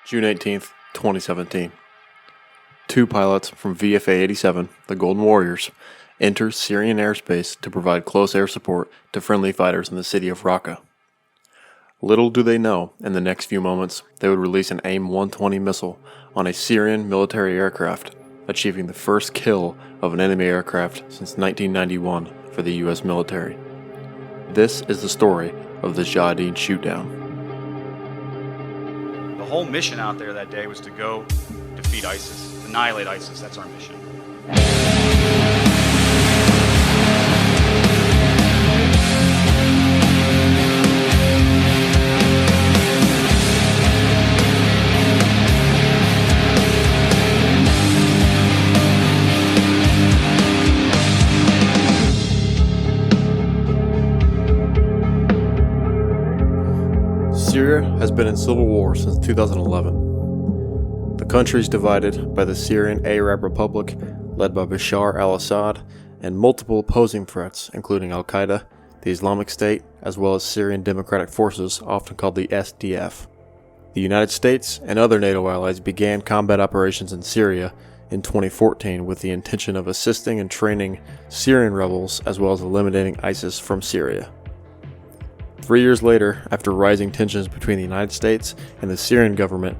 June 18th, 2017. Two pilots from VFA-87, the Golden Warriors, enter Syrian airspace to provide close air support to friendly fighters in the city of Raqqa. Little do they know, in the next few moments, they would release an AIM-120 missile on a Syrian military aircraft, achieving the first kill of an enemy aircraft since 1991 for the U.S. military. This is the story of the Jardine shootdown. The whole mission out there that day was to go defeat ISIS, annihilate ISIS. That's our mission. Syria has been in civil war since 2011. The country is divided by the Syrian Arab Republic, led by Bashar al-Assad, and multiple opposing threats, including Al-Qaeda, the Islamic State, as well as Syrian Democratic Forces, often called the SDF. The United States and other NATO allies began combat operations in Syria in 2014 with the intention of assisting and training Syrian rebels, as well as eliminating ISIS from Syria. 3 years later, after rising tensions between the United States and the Syrian government,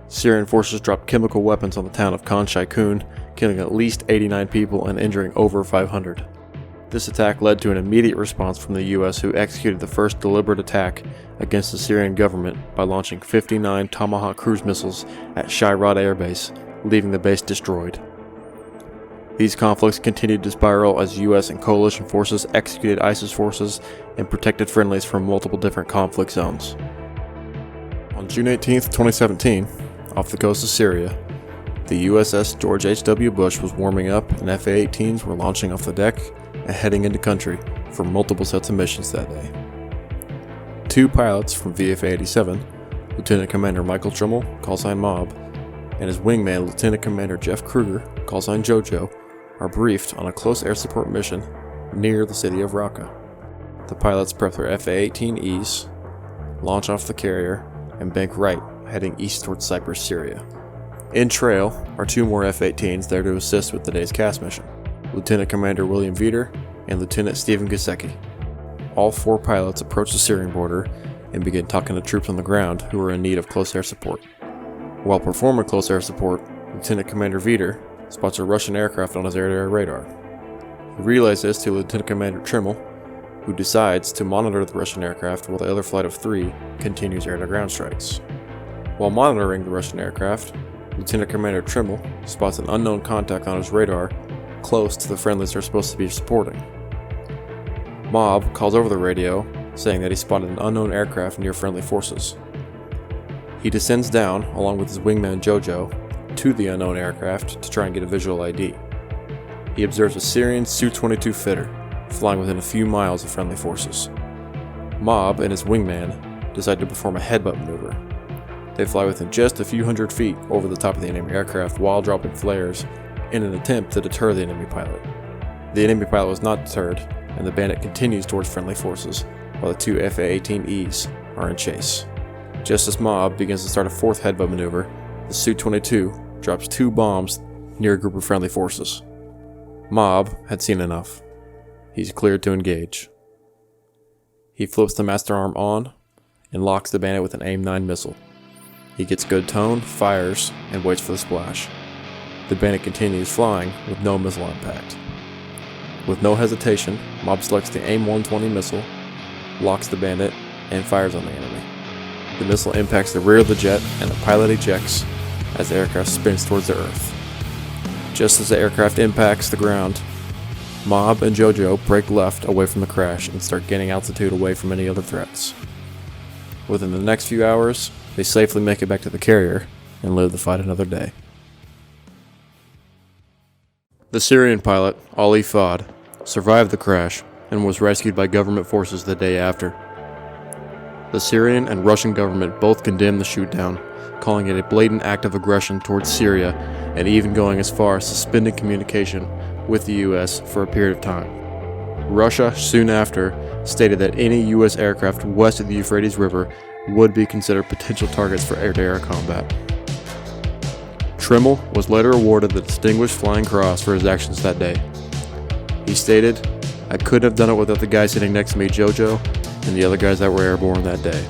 Syrian forces dropped chemical weapons on the town of Khan Sheikhoun, killing at least 89 people and injuring over 500. This attack led to an immediate response from the U.S., who executed the first deliberate attack against the Syrian government by launching 59 Tomahawk cruise missiles at Shayrat Air Base, leaving the base destroyed. These conflicts continued to spiral as U.S. and coalition forces executed ISIS forces and protected friendlies from multiple different conflict zones. On June 18, 2017, off the coast of Syria, the USS George H.W. Bush was warming up and FA-18s were launching off the deck and heading into country for multiple sets of missions that day. Two pilots from VFA-87, Lieutenant Commander Michael Trimmel, callsign Mob, and his wingman Lieutenant Commander Jeff Kruger, callsign JoJo, are briefed on a close air support mission near the city of Raqqa. The pilots prep their FA-18Es, launch off the carrier, and bank right, heading east towards Cyprus, Syria. In trail are two more F-18s there to assist with the day's CAS mission, Lieutenant Commander William Veeder and Lieutenant Stephen Gasecki. All four pilots approach the Syrian border and begin talking to troops on the ground who are in need of close air support. While performing close air support, Lieutenant Commander Veeder spots a Russian aircraft on his air-to-air radar. He relays this to Lieutenant Commander Trimmel, who decides to monitor the Russian aircraft while the other flight of three continues air-to-ground strikes. While monitoring the Russian aircraft, Lieutenant Commander Trimmel spots an unknown contact on his radar close to the friendlies they're supposed to be supporting. Mob calls over the radio, saying that he spotted an unknown aircraft near friendly forces. He descends down, along with his wingman JoJo, to the unknown aircraft to try and get a visual ID. He observes a Syrian Su-22 fighter flying within a few miles of friendly forces. Mob and his wingman decide to perform a headbutt maneuver. They fly within just a few hundred feet over the top of the enemy aircraft while dropping flares in an attempt to deter the enemy pilot. The enemy pilot was not deterred, and the bandit continues towards friendly forces while the two FA-18Es are in chase. Just as Mob begins to start a fourth headbutt maneuver, the Su-22 drops two bombs near a group of friendly forces. Mob had seen enough. He's cleared to engage. He flips the master arm on and locks the bandit with an AIM-9 missile. He gets good tone, fires, and waits for the splash. The bandit continues flying with no missile impact. With no hesitation, Mob selects the AIM-120 missile, locks the bandit, and fires on the enemy. The missile impacts the rear of the jet, and the pilot ejects as the aircraft spins towards the earth. Just as the aircraft impacts the ground, Mob and JoJo break left away from the crash and start gaining altitude away from any other threats. Within the next few hours, they safely make it back to the carrier and live to fight another day. The Syrian pilot, Ali Fahd, survived the crash and was rescued by government forces the day after. The Syrian and Russian government both condemned the shootdown, calling it a blatant act of aggression towards Syria and even going as far as suspending communication with the U.S. for a period of time. Russia soon after stated that any U.S. aircraft west of the Euphrates River would be considered potential targets for air-to-air combat. Trimmel was later awarded the Distinguished Flying Cross for his actions that day. He stated, "I couldn't have done it without the guy sitting next to me, JoJo, and the other guys that were airborne that day."